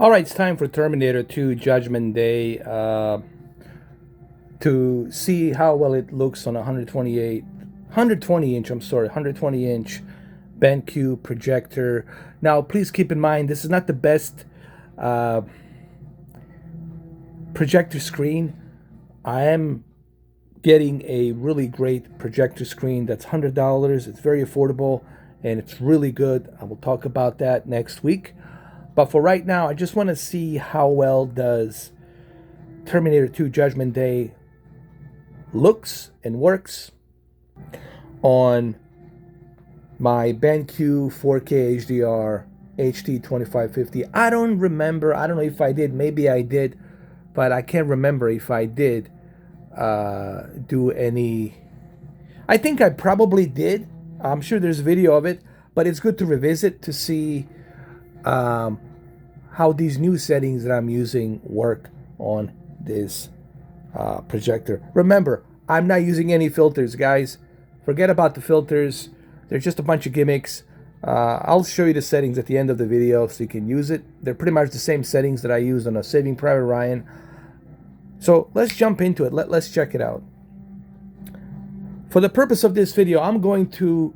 All right, it's time for Terminator 2 Judgment Day to see how well it looks on a 120 inch BenQ projector. Now, please keep in mind, this is not the best projector screen. I am getting a really great projector screen that's $100. It's very affordable and it's really good. I will talk about that next week. But for right now, I just want to see how well does Terminator 2 Judgment Day looks and works on my BenQ 4K HDR HT-2550. I don't remember. I don't know if I did. Maybe I did, but I can't remember if I did do any. I think I probably did. I'm sure there's a video of it, but it's good to revisit to see how these new settings that I'm using work on this projector. Remember, I'm not using any filters, guys. Forget about the filters. They're just a bunch of gimmicks. I'll show you the settings at the end of the video so you can use it. They're pretty much the same settings that I use on a Saving Private Ryan. So let's jump into it. Let's check it out. For the purpose of this video, I'm going to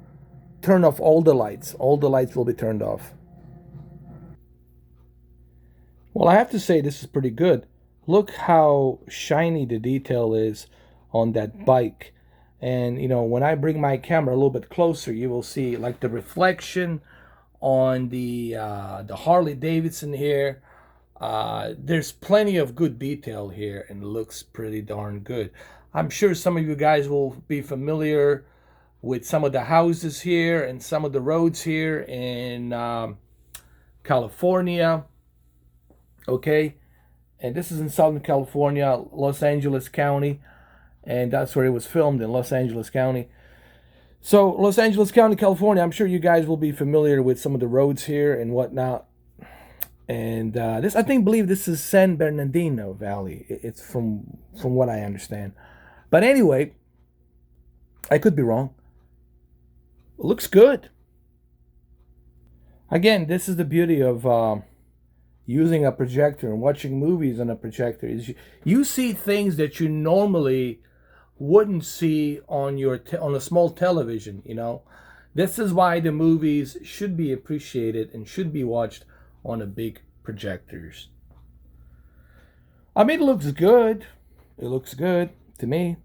turn off all the lights. All the lights will be turned off. Well, I have to say this is pretty good. Look how shiny the detail is on that bike. And, you know, when I bring my camera a little bit closer, you will see like the reflection on the Harley Davidson here. There's plenty of good detail here and it looks pretty darn good. I'm sure some of you guys will be familiar with some of the houses here and some of the roads here in California. Okay, and this is in Southern California, Los Angeles County, and that's where it was filmed, in Los Angeles County. So Los Angeles County, California, I'm sure you guys will be familiar with some of the roads here and whatnot. And this, I believe this is San Bernardino Valley. It's from what I understand. But anyway, I could be wrong. It looks good. Again, this is the beauty of using a projector and watching movies on a projector. Is you see things that you normally wouldn't see on your on a small television. You know, this is why the movies should be appreciated and should be watched on a big projectors. I mean, it looks good. It looks good to me.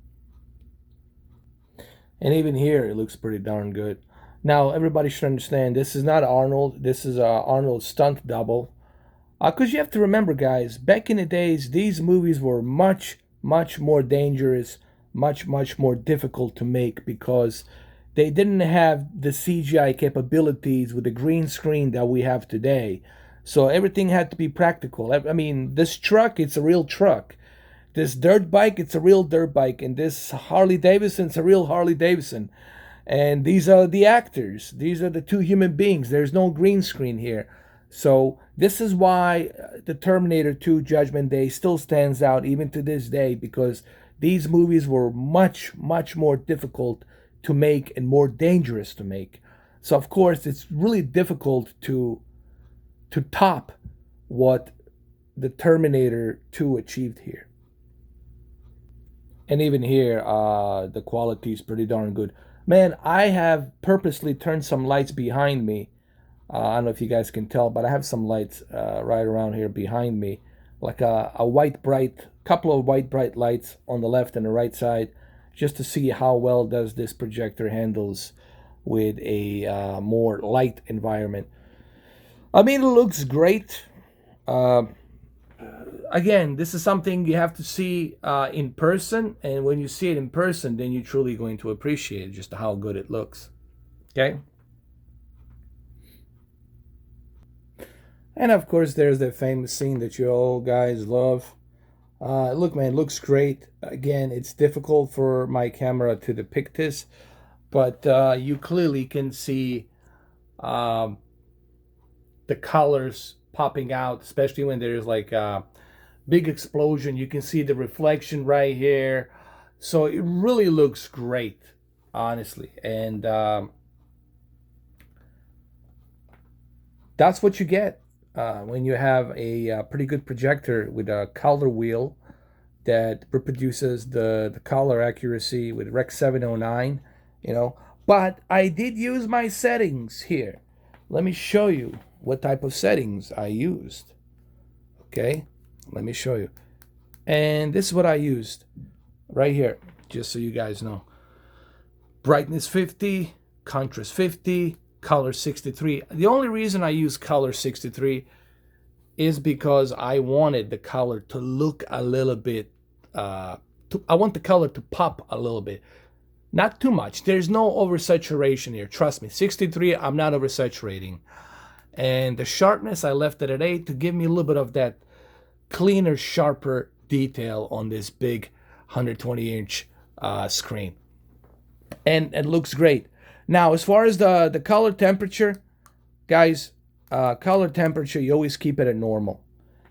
And even here, it looks pretty darn good. Now, everybody should understand, this is not Arnold. This is Arnold's stunt double. Because you have to remember, guys, back in the days, these movies were much, much more dangerous, much, much more difficult to make because they didn't have the CGI capabilities with the green screen that we have today. So everything had to be practical. I mean, this truck, it's a real truck. This dirt bike, it's a real dirt bike. And this Harley Davidson, it's a real Harley Davidson. And these are the actors. These are the two human beings. There's no green screen here. So this is why the Terminator 2 Judgment Day still stands out even to this day, because these movies were much, much more difficult to make and more dangerous to make. So of course it's really difficult to top what the Terminator 2 achieved here. And even here, the quality is pretty darn good. Man, I have purposely turned some lights behind me. I don't know if you guys can tell, but I have some lights right around here behind me, like a couple of white bright lights on the left and the right side, just to see how well does this projector handles with a more light environment. I mean, it looks great. Again, this is something you have to see in person, and when you see it in person, then you're truly going to appreciate just how good it looks. Okay. And of course, there's the famous scene that you all guys love. Look, man, it looks great. Again, it's difficult for my camera to depict this, but you clearly can see the colors popping out, especially when there's like a big explosion. You can see the reflection right here. So it really looks great, honestly. And that's what you get. when you have a pretty good projector with a color wheel that reproduces the color accuracy with Rec 709, you know. But I did use my settings here. Let me show you what type of settings I used. Okay, let me show you. And this is what I used right here, just so you guys know. Brightness 50, contrast 50, color 63. The only reason I use color 63 is because I wanted the color to look a little bit, I want the color to pop a little bit. Not too much. There's no oversaturation here. Trust me, 63, I'm not oversaturating. And the sharpness, I left it at 8 to give me a little bit of that cleaner, sharper detail on this big 120-inch screen. And it looks great. Now, as far as the color temperature, guys, color temperature, you always keep it at normal.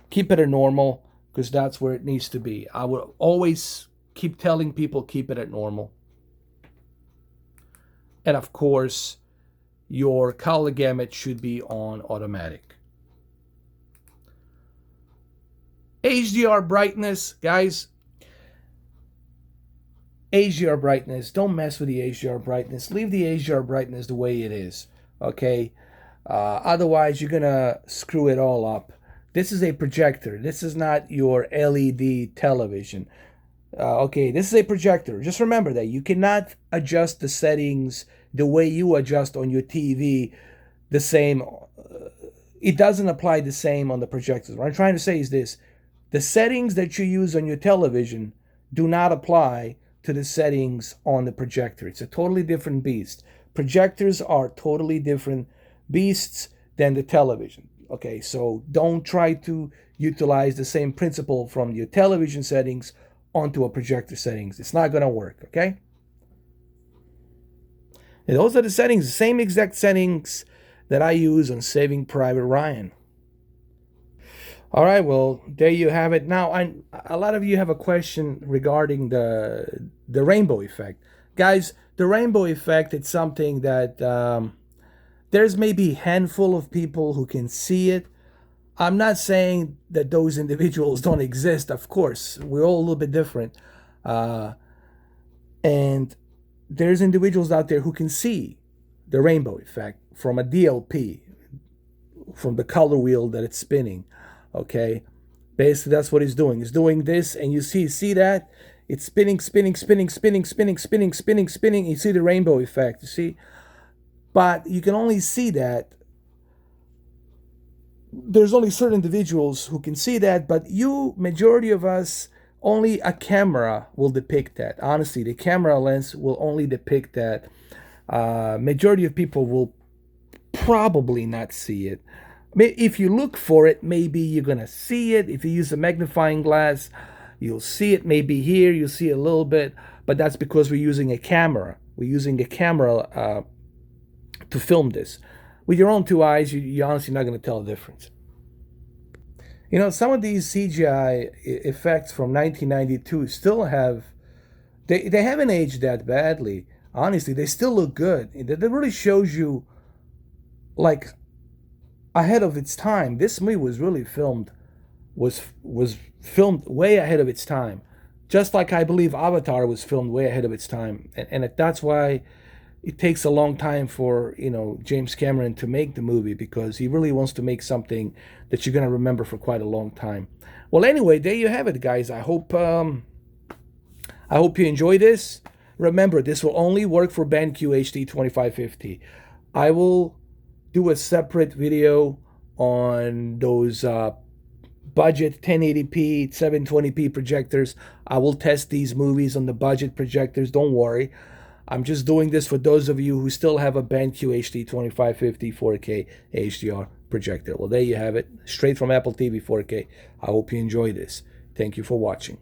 Keep it at normal because that's where it needs to be. I will always keep telling people keep it at normal. And of course, your color gamut should be on automatic. HDR brightness, guys. HDR brightness, don't mess with the HDR brightness. Leave the HDR brightness the way it is, okay? Otherwise, you're gonna screw it all up. This is a projector. This is not your LED television. Okay, this is a projector. Just remember that you cannot adjust the settings the way you adjust on your TV the same. It doesn't apply the same on the projectors. What I'm trying to say is this. The settings that you use on your television do not apply to the settings on the projector. It's a totally different beast. Projectors are totally different beasts than the television. Okay, so don't try to utilize the same principle from your television settings onto a projector settings. It's not going to work, okay? And those are the settings, the same exact settings that I use on Saving Private Ryan. All right, well, there you have it. Now, a lot of you have a question regarding the rainbow effect. Guys, the rainbow effect, it's something that there's maybe a handful of people who can see it. I'm not saying that those individuals don't exist. Of course, we're all a little bit different. And there's individuals out there who can see the rainbow effect from a DLP, from the color wheel that it's spinning. Okay, basically that's what he's doing. He's doing this, and you see that it's spinning, spinning, spinning, spinning, spinning, spinning, spinning, spinning. You see the rainbow effect. You see, but you can only see that. There's only certain individuals who can see that, but you, majority of us, only a camera will depict that. Honestly, the camera lens will only depict that. Majority of people will probably not see it. If you look for it, maybe you're going to see it. If you use a magnifying glass, you'll see it maybe here. You'll see a little bit, but that's because we're using a camera. We're using a camera to film this. With your own two eyes, you're honestly not going to tell the difference. You know, some of these CGI effects from 1992 still have, they haven't aged that badly. Honestly, they still look good. That really shows you, like, ahead of its time. This movie was really filmed, was filmed way ahead of its time. Just like I believe Avatar was filmed way ahead of its time. And that's why it takes a long time for, you know, James Cameron to make the movie, because he really wants to make something that you're going to remember for quite a long time. Well, anyway, there you have it, guys. I hope you enjoy this. Remember, this will only work for BenQ HT-2550. I will do a separate video on those budget 1080p, 720p projectors. I will test these movies on the budget projectors. Don't worry. I'm just doing this for those of you who still have a BenQ HT-2550 4K HDR projector. Well, there you have it. Straight from Apple TV 4K. I hope you enjoy this. Thank you for watching.